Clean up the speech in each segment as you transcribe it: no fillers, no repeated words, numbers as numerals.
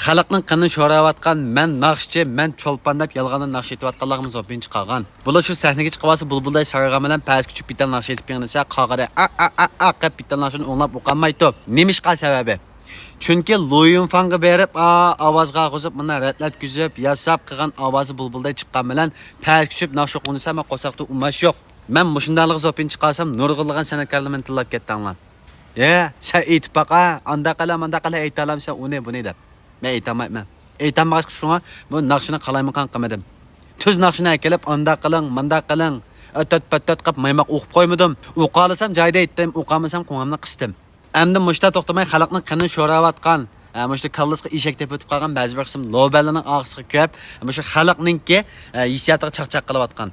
Xalqning qanini sho'rayotgan men naqshchi, men cho'lpon deb yolg'ondan naqsh etayotganligimiz o'pinchi qolgan. Bular shu sahnaga chiqib olsa bulbulday sarg'am bilan past kuchib bitan naqsh etib yengilsa, qog'ada qab bitan naqshini o'nglab o'qolmaydi. Nimishqa sababi? Chunki Luyun Fang'a berib, ovozga qo'zib, mana ratlat kuzib, yasab qilgan ovozi bulbulday chiqqan bilan past kuchib naqsh o'qilsa, men qo'saqda umash yo'q. Men mushundalik o'pinchi qolsam, nurg'ilgan san'atkorlarni tillab ketdinglar. Sen aytib baqa, anda qala aytalamsan uni buni deb. Men aytamayman. Aytamash shunga bu naqshini qalayman qilmadim. Tuz naqshini kelib anda qiling, manda qiling. Ötөt qilib maymoq o'qib qo'ymadim. O'qalasam joyda aytdim, o'qamasam qo'ngimni qisdim. Endi mushta to'xtamay xalqning qanini sho'rayotgan, mushta kallasga eshak deb o'tib qolgan ba'zi bir qism loballarning og'isiga kirib, musha xalqningki hissiyatiga chaqchaq qilayotgan.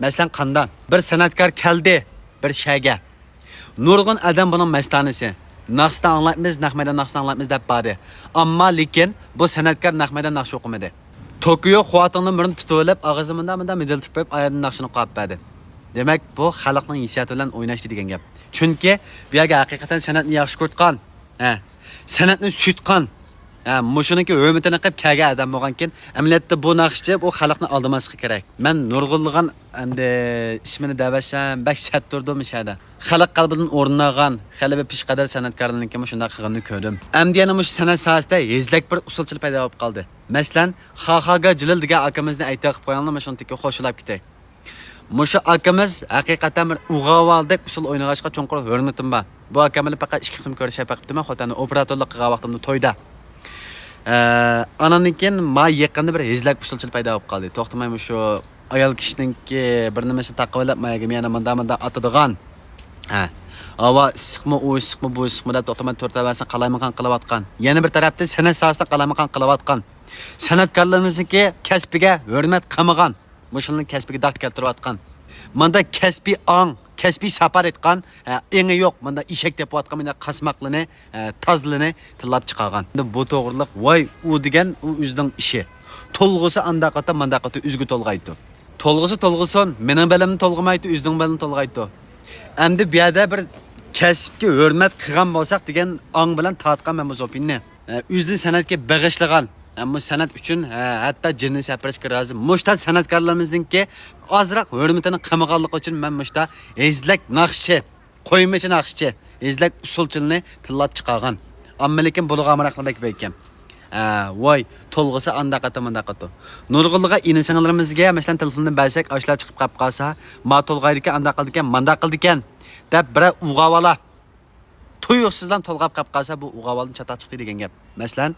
Masalan, qandan bir san'atkor keldi bir shayga. Nurg'un adam buning mastanisi. Naqshdan anglaymiz, naqmaydan naqshdan anglaymiz deb bari. Ammo lekin bu san'atkor naqmaydan naqsh o'qimadi. Tokyo xotinni birini tutib olib, og'zimda midiltib qo'yib, oyatning naqshini qo'yib berdi. Demak, bu xalqning hissiyati bilan o'ynashdi degan gap. Chunki bu yerga haqiqatan san'atni yaxshi ko'rtgan, san'atni sutgan, mushuniki hurmatini qilib kelgan odam bo'lgankin, amaliyotda bu naqshchi bu xalqni aldamaslik kerak. Men nurg'ulg'an endi ismini davasam, bak satturdim ishada. Xalq qalbidan o'rnagan, xalbi pishqadar san'atkorlarniki shunday qilganini ko'rdim. Endi yana mush san'at sohasida yezlak bir usulchilik paydo bo'lib qoldi. Masalan, Xaxaga Jilil degan akamizni aytib qo'yganlar, shunday xo'shilab ketay. Mushu akamiz haqiqatan bir uyg'avaldek usul o'ynag'achqa cho'nqur hurmatim bor. Bu akamni faqat 2 kun ko'rishib qilibdim, xotani operatorlik qilgan vaqtimda to'yda. Anandan ma yaqinda bir hezlak usulchilik paydo bo'lib qoldi. To'xtamay shu ayol kishiningki bir nimasini taqib olib, mana manda atadigan. Ava issiqmi, u issiqmi, bu issiqmi deb to'xtamay to'rtavasin qalaymagan qilayotgan. Yana bir tarafdan san'at sohasida qalaymagan qilayotgan. San'atkorlarimizniki kasbiga hurmat qilmagan. Mushulning kasbiga daq keltirayotgan. Manda kasbiy ong, kasbiy safar etgan, engi yo'q. Manda eshak deb atgan, mana qasmoqlini, tozlini tillab chiqargan. Bu to'g'riliq, voy, u degan u o'zining ishi. To'lg'usi andaqata, mandaqata o'zga to'lg'aydi. To'lg'usi, mening bilimni to'lg'amaydi, o'zining bilimini to'lg'aydi. Endi bu yerda bir kasbga hurmat qilgan bo'lsak degan ong bilan tatgan men bu zopinni. O'zining san'atga bag'ishlagan Ammo san'at uchun hatto jinni saprashga rozi. Mushta san'atkorlarimizningki ozroq hurmatini qilmaganligi uchun men mushta ezlak naqshchi, qo'ymachi naqshchi, ezlak usulchilni tillab chiqargan. Ammo lekin bularga amroqlik ekan. Voy, to'lg'isi andaqata mandaqata. Nurg'ulga inisinglarimizga masalan telefondan bersak, ashlar chiqib qolib qolsa, ma to'lg'aydikan, andaqildikan, mandaqildikan deb bir ug'avala tuyuqsizdan to'lg'ab qolib qolsa, bu ug'avaldan chataq chiqdi degan gap. Masalan,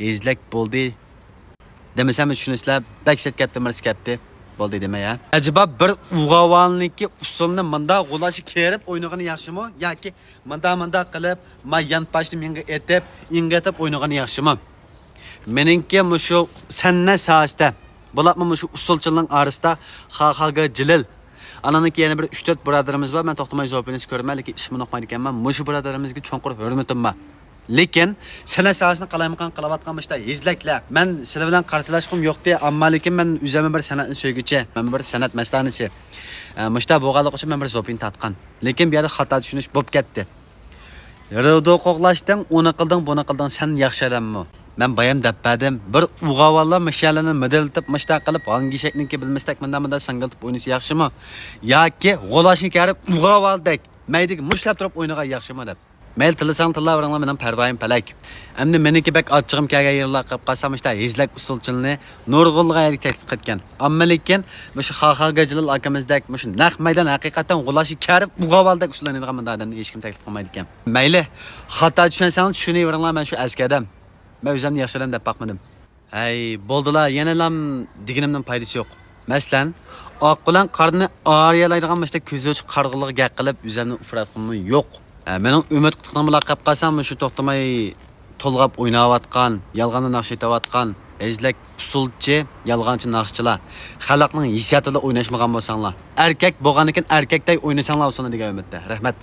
ezlak bo'ldi demasam tushunasizlar, baksat katta marsi katta bo'ldi demay ya. Acaba bir ug'avalniki usulni manda g'ulashi kerib o'ynagani yaxshimi yoki manda qilib, ma yanpashni menga etib, ingatib o'ynagani yaxshimi? Meningki mushu san'at sohasida, bularmi mushu usulchining orasida Xaxaga Jilil ananiki yana bir 3-4 birodarimiz bor. Men to'xtamay javobingizni ko'raman, lekin ismini o'qmaydi ekanman. Mushu birodarimizga cho'nqur hurmatim bor. Lekin san'at sohasini qalaymagan qilayotgan bo'lsa, izlaklar. Men sizlar bilan qarshilashqim yo'qdi, ammo lekin men o'zim bir san'atni so'yguchi, men bir san'at mastanisi. Mushta bo'lganlik uchun men bir zopin tatgan. Lekin bu yerda xato tushunish bo'lib ketdi. Rodo qo'g'lashding, uni qilding, buni qilding, sen yaxshi odammi? Men bayam dabbadim. Bir ug'avallar mashalani modelitib, mashta qilib, hangi shaklinki bilmasdak, menda sangiltib o'ynasa yaxshimi? Yoki g'olashni karib ug'avaldek, maydiga mushlab turib o'ynagan yaxshimi deb. Mayl tilasang tilaveringlar, mening parvoyim palak. Endi meniki bak ochchig'im kelgan yerlar qilib qolsam, ishda hezlak usulchilni nurg'ulga taklif qilgan. Ammo lekin shu Xaxaga Jilil akamizdek shu naq maydan haqiqatan g'olashi karib ug'avaldek usullanadigan odamni hech kim taklif qilmaydi ekan. Mayli, xato tushunsangiz tushunaveringlar, men shu askadam. Men o'zimni yaxshilam deb baqmadim. Hay, bo'ldilar, yana deganimning foydasi yo'q. Masalan, oq bilan qorni ariyalaydigan mashta ko'zi ochib qarg'iliq gap qilib, o'zimni ufratqim yo'q. Mening umid qilganim bilan qilib qolsam, shu to'xtamay to'lg'ab o'ynayotgan, yolg'onni naqsh etayotgan, ezlak usulchi, yolg'onchi naqshchilar, xalqning hissiyatida o'ynashmagan bo'lsanglar, erkak bo'lganikin erkakday o'ynasanglar bo'lsin degan umidda. Rahmat.